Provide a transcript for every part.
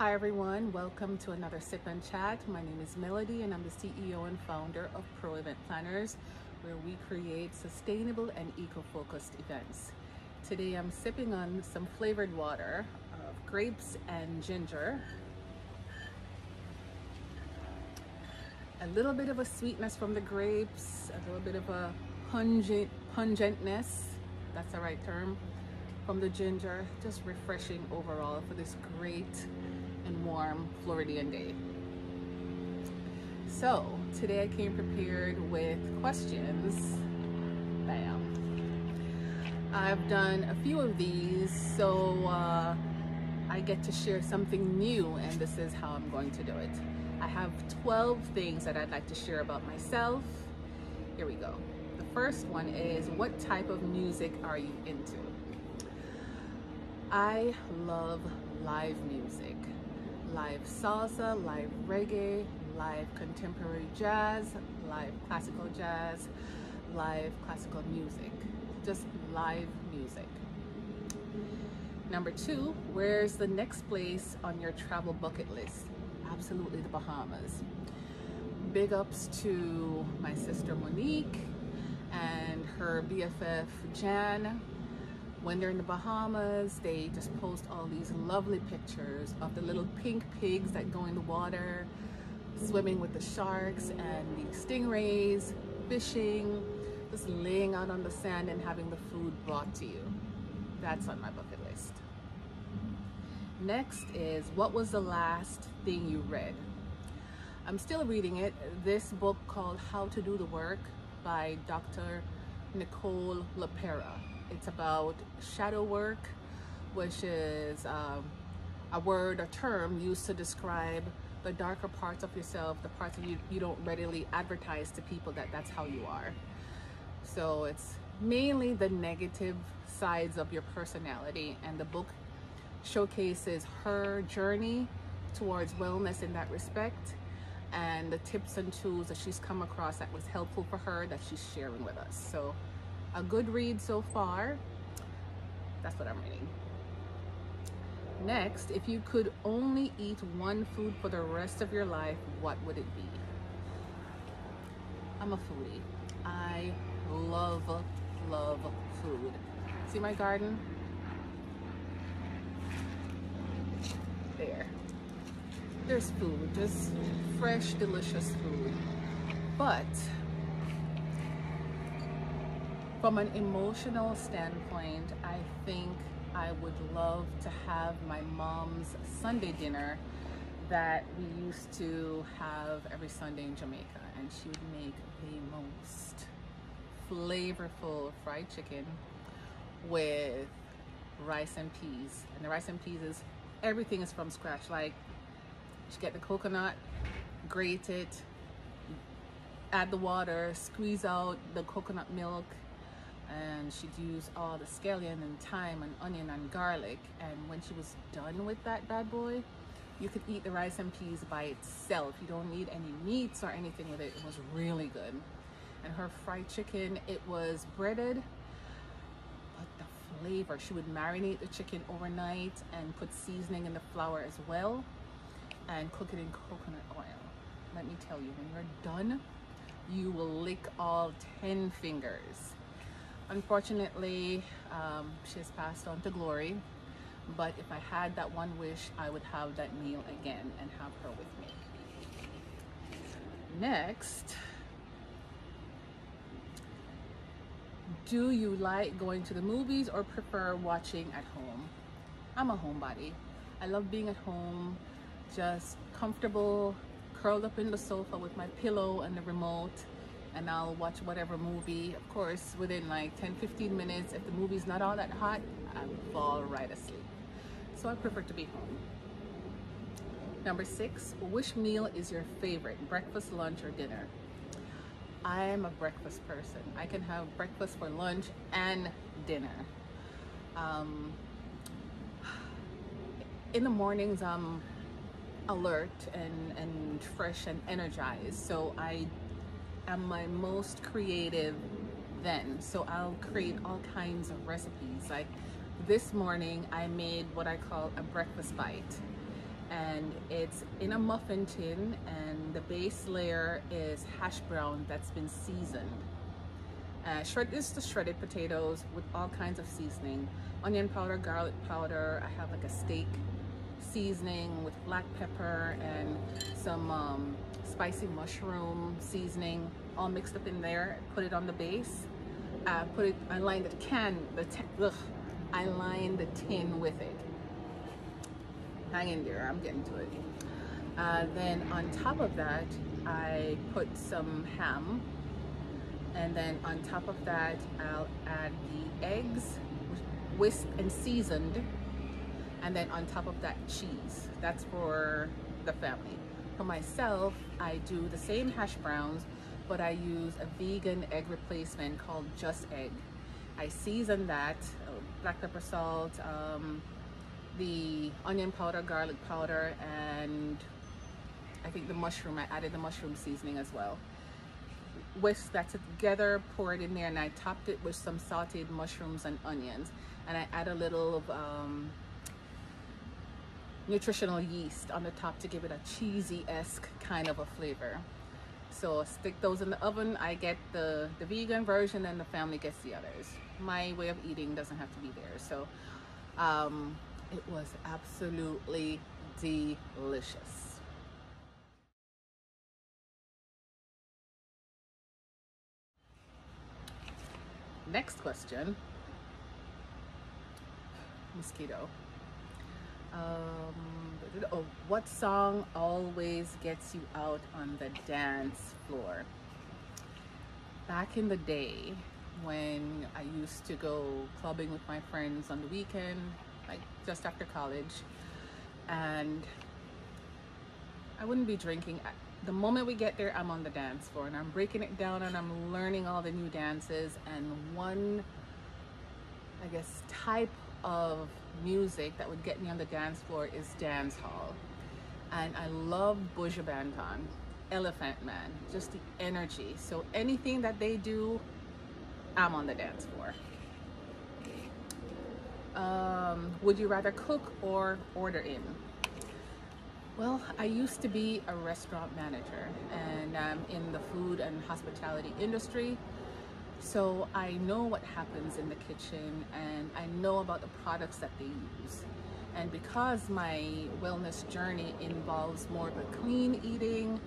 Hi everyone, welcome to another Sip and Chat. My name is Melody and I'm the CEO and founder of Pro Event Planners, where we create sustainable and eco-focused events. Today I'm sipping on some flavored water of grapes and ginger. A little bit of a sweetness from the grapes, a little bit of a pungentness, that's the right term, from the ginger. Just refreshing overall for this great and warm Floridian day. So today I came prepared with questions. Bam. I've done a few of these, so I get to share something new, and this is how I'm going to do it. I have 12 things that I'd like to share about myself. Here we go. The first one is, what type of music are you into? I love live music. Live salsa, live reggae, live contemporary jazz, live classical jazz, live classical music. Just live music. Number two, where's the next place on your travel bucket list? Absolutely the Bahamas. Big ups to my sister Monique and her BFF Jan. When they're in the Bahamas, they just post all these lovely pictures of the little pink pigs that go in the water, swimming with the sharks and the stingrays, fishing, just laying out on the sand and having the food brought to you. That's on my bucket list. Next is, what was the last thing you read? I'm still reading it. This book called How to Do the Work by Dr. Nicole LePera. It's about shadow work, which is a word or term used to describe the darker parts of yourself, the parts of you don't readily advertise to people that that's how you are. So it's mainly the negative sides of your personality, and the book showcases her journey towards wellness in that respect and the tips and tools that she's come across that was helpful for her that she's sharing with us. So a good read so far. That's what I'm reading. Next, if you could only eat one food for the rest of your life, what would it be? I'm a foodie. I love food. See my garden? There's food, just fresh, delicious food. But from an emotional standpoint, I think I would love to have my mom's Sunday dinner that we used to have every Sunday in Jamaica, and she would make the most flavorful fried chicken with rice and peas. And the rice and peas is, everything is from scratch. Like, you get the coconut, grate it, add the water, squeeze out the coconut milk, and she'd use all the scallion and thyme and onion and garlic. And when she was done with that bad boy, you could eat the rice and peas by itself. You don't need any meats or anything with it. It was really good. And her fried chicken, it was breaded, but the flavor, she would marinate the chicken overnight and put seasoning in the flour as well and cook it in coconut oil. Let me tell you, when you're done, you will lick all 10 fingers. Unfortunately, she has passed on to glory, but if I had that one wish, I would have that meal again and have her with me. Next, do you like going to the movies or prefer watching at home? I'm a homebody. I love being at home, just comfortable, curled up in the sofa with my pillow and the remote, and I'll watch whatever movie. Of course, within like 10-15 minutes, if the movie's not all that hot, I will fall right asleep. So I prefer to be home. Number 6, which meal is your favorite, breakfast, lunch, or dinner? I am a breakfast person. I can have breakfast for lunch and dinner. In the mornings, I'm alert and fresh and energized. So I am my most creative then. So I'll create all kinds of recipes. Like this morning, I made what I call a breakfast bite. and it's in a muffin tin, and the base layer is hash brown that's been seasoned. This is the shredded potatoes with all kinds of seasoning, onion powder, garlic powder. I have like a steak seasoning with black pepper and some spicy mushroom seasoning, all mixed up in there. Put it on the base. I line I line the tin with it. Hang in there, I'm getting to it. Then on top of that, I put some ham. And then on top of that, I'll add the eggs, whisked and seasoned. And then on top of that, cheese. That's for the family. For myself, I do the same hash browns, but I use a vegan egg replacement called Just Egg. I season that, black pepper, salt, the onion powder, garlic powder, and I think the mushroom. I added the mushroom seasoning as well. Whisk that together, pour it in there, and I topped it with some sauteed mushrooms and onions. And I add a little of nutritional yeast on the top to give it a cheesy-esque kind of a flavor. So stick those in the oven. I get the vegan version and the family gets the others. My way of eating doesn't have to be theirs. So it was absolutely delicious. Next question. Mosquito. What song always gets you out on the dance floor? Back in the day when I used to go clubbing with my friends on the weekend, like just after college, and I wouldn't be drinking. The moment we get there, I'm on the dance floor and I'm breaking it down and I'm learning all the new dances. And one, I guess, type of music that would get me on the dance floor is dance hall. And I love Buju Banton, Elephant Man, just the energy. So anything that they do, I'm on the dance floor. Would you rather cook or order in? Well, I used to be a restaurant manager, and I'm in the food and hospitality industry. So I know what happens in the kitchen, and I know about the products that they use. And because my wellness journey involves more of a clean eating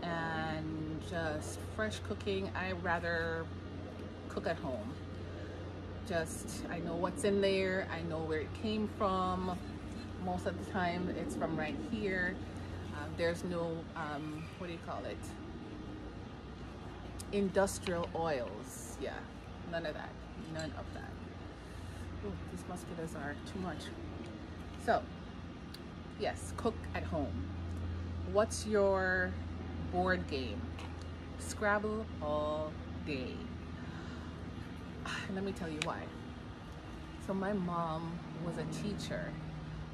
and just fresh cooking, I rather cook at home. I know what's in there, I know where it came from. Most of the time it's from right here. There's no, what do you call it? Industrial oils. Yeah, none of that. None of that. Ooh, these mosquitoes are too much. So, yes, cook at home. What's your board game? Scrabble all day. Let me tell you why. So my mom was a teacher,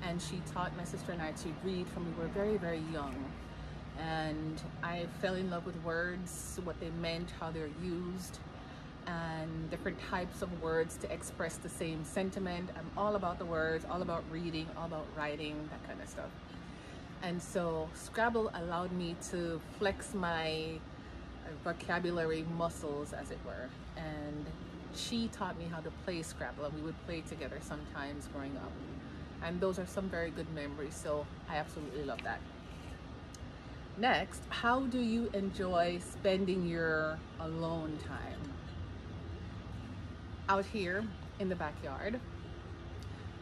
and she taught my sister and I to read from we were very, very young. And I fell in love with words, what they meant, how they're used, and different types of words to express the same sentiment. I'm all about the words, all about reading, all about writing, that kind of stuff. And so Scrabble allowed me to flex my vocabulary muscles, as it were. And she taught me how to play Scrabble, and we would play together sometimes growing up. And those are some very good memories, so I absolutely love that. Next, how do you enjoy spending your alone time? Out here in the backyard,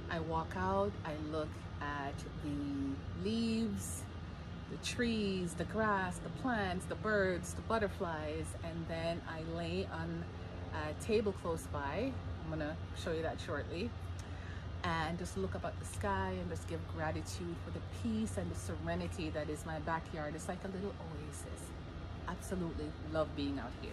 I walk out, I look at the leaves, the trees, the grass, the plants, the birds, the butterflies, and then I lay on a table close by. I'm gonna show you that shortly. And just look up at the sky and just give gratitude for the peace and the serenity that is my backyard. It's like a little oasis. Absolutely love being out here.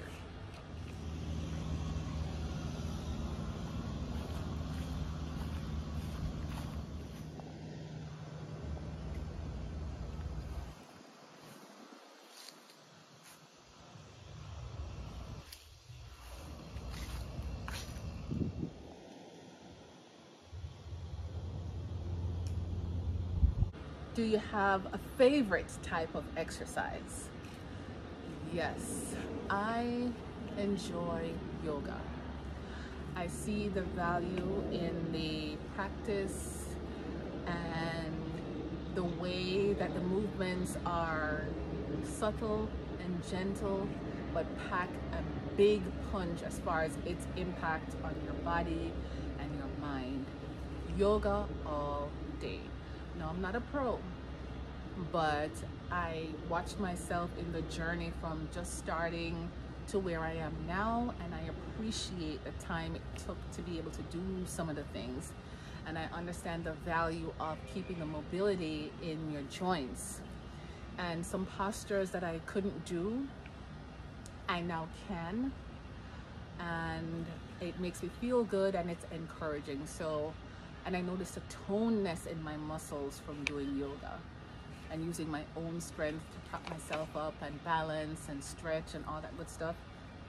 Do you have a favorite type of exercise? Yes, I enjoy yoga. I see the value in the practice and the way that the movements are subtle and gentle, but pack a big punch as far as its impact on your body and your mind. Yoga all day. No, I'm not a pro, but I watched myself in the journey from just starting to where I am now, and I appreciate the time it took to be able to do some of the things. And I understand the value of keeping the mobility in your joints. And some postures that I couldn't do, I now can. And it makes me feel good and it's encouraging. So, and I noticed a toneness in my muscles from doing yoga and using my own strength to prop myself up and balance and stretch and all that good stuff.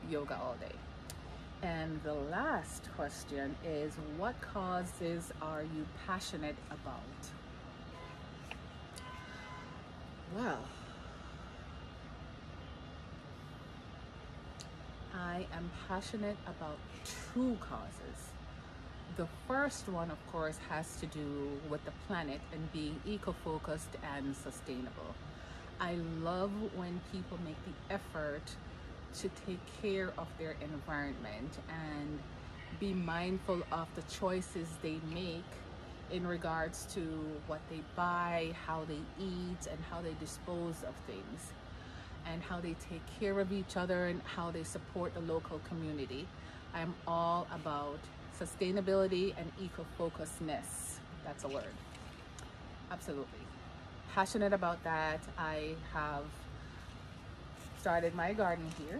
Yoga all day. And the last question is, what causes are you passionate about? Well, I am passionate about two causes. The first one, of course, has to do with the planet and being eco-focused and sustainable. I love when people make the effort to take care of their environment and be mindful of the choices they make in regards to what they buy, how they eat, and how they dispose of things, and how they take care of each other and how they support the local community. I'm all about sustainability and eco-focusedness. That's a word. Absolutely. Passionate about that. I have started my garden here.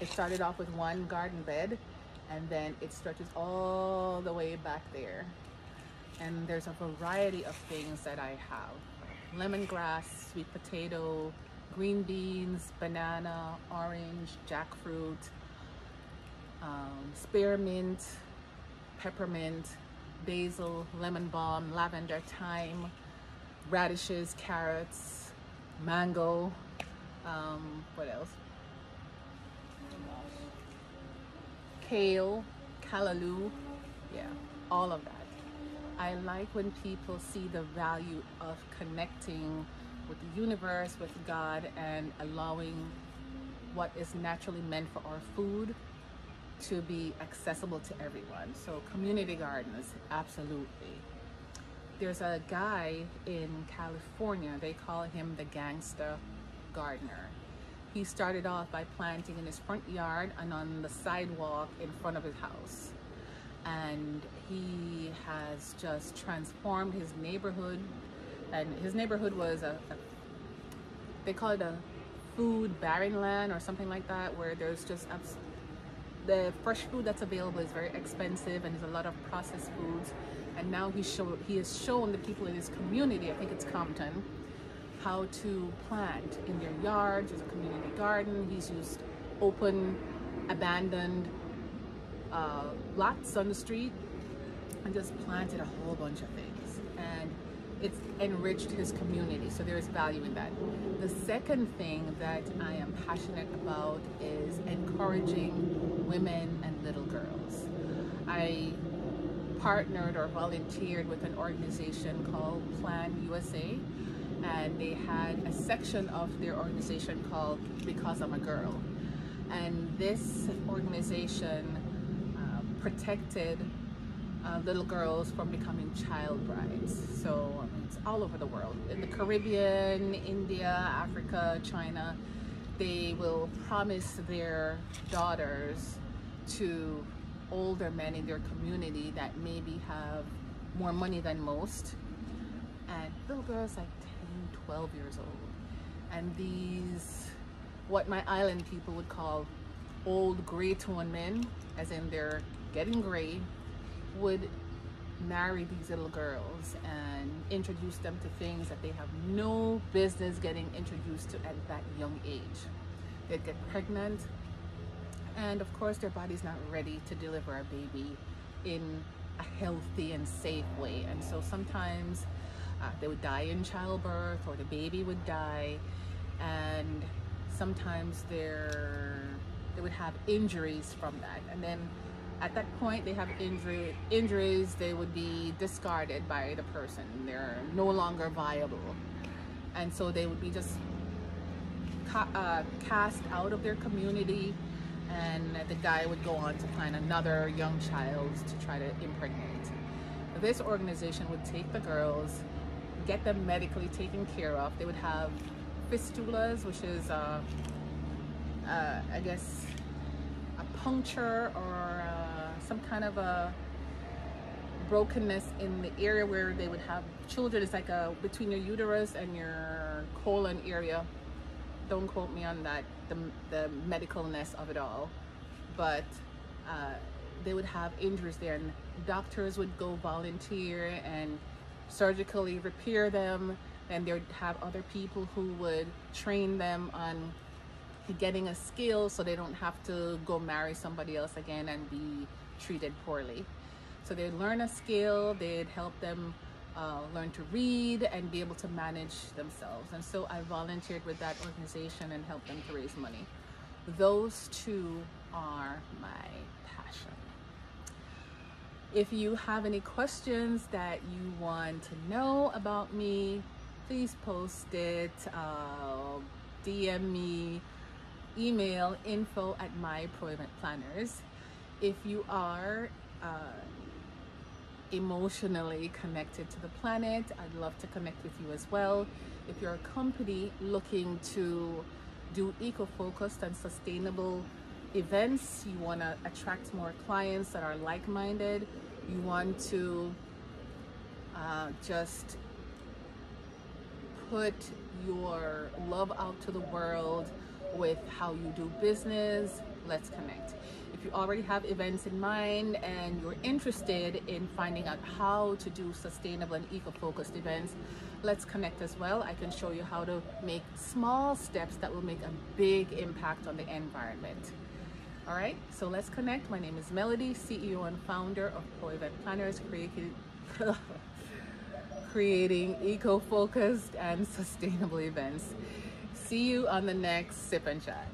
It started off with one garden bed, and then it stretches all the way back there. And there's a variety of things that I have. Lemongrass, sweet potato, green beans, banana, orange, jackfruit, spearmint, peppermint, basil, lemon balm, lavender, thyme, radishes, carrots, mango, what else? Kale, callaloo, yeah, all of that. I like when people see the value of connecting with the universe, with God, and allowing what is naturally meant for our food to be accessible to everyone. So community gardens, absolutely. There's a guy in California, they call him the gangster gardener. He started off by planting in his front yard and on the sidewalk in front of his house. And he has just transformed his neighborhood. And his neighborhood was they call it a food barren land or something like that, where there's just the fresh food that's available is very expensive and there's a lot of processed foods. And now he has shown the people in his community, I think it's Compton, how to plant in their yards. There's a community garden. He's used open, abandoned lots on the street and just planted a whole bunch of things. And it's enriched his community, so there is value in that. The second thing that I am passionate about is encouraging women and little girls. I partnered or volunteered with an organization called Plan USA, and they had a section of their organization called Because I'm a Girl. And this organization protected little girls from becoming child brides. So it's all over the world. In the Caribbean, India, Africa, China, they will promise their daughters to older men in their community that maybe have more money than most. And little girls like 10, 12 years old. And these, what my island people would call old gray tone men, as in they're getting gray, would marry these little girls and introduce them to things that they have no business getting introduced to at that young age. They'd get pregnant, and of course their body's not ready to deliver a baby in a healthy and safe way. And so sometimes they would die in childbirth, or the baby would die, and sometimes they would have injuries from that, and then at that point they have injuries, they would be discarded by the person. They're no longer viable, and so they would be just cast out of their community, and the guy would go on to find another young child to try to impregnate. This organization would take the girls, get them medically taken care of. They would have fistulas, which is I guess a puncture or some kind of a brokenness in the area where they would have children. It's like between your uterus and your colon area. Don't quote me on that, the medicalness of it all, but they would have injuries there, and doctors would go volunteer and surgically repair them, and they would have other people who would train them on getting a skill so they don't have to go marry somebody else again and be treated poorly. So they'd learn a skill, they'd help them learn to read and be able to manage themselves. And so I volunteered with that organization and helped them to raise money. Those two are my passion. If you have any questions that you want to know about me, please post it, DM me, email info@myproeventplanners. If you are emotionally connected to the planet, I'd love to connect with you as well. If you're a company looking to do eco-focused and sustainable events, you want to attract more clients that are like-minded, you want to just put your love out to the world with how you do business, let's connect. If you already have events in mind and you're interested in finding out how to do sustainable and eco-focused events, let's connect as well. I can show you how to make small steps that will make a big impact on the environment. All right, so let's connect. My name is Melody, CEO and founder of Pro Event Planners, creating eco-focused and sustainable events. See you on the next Sip and Chat.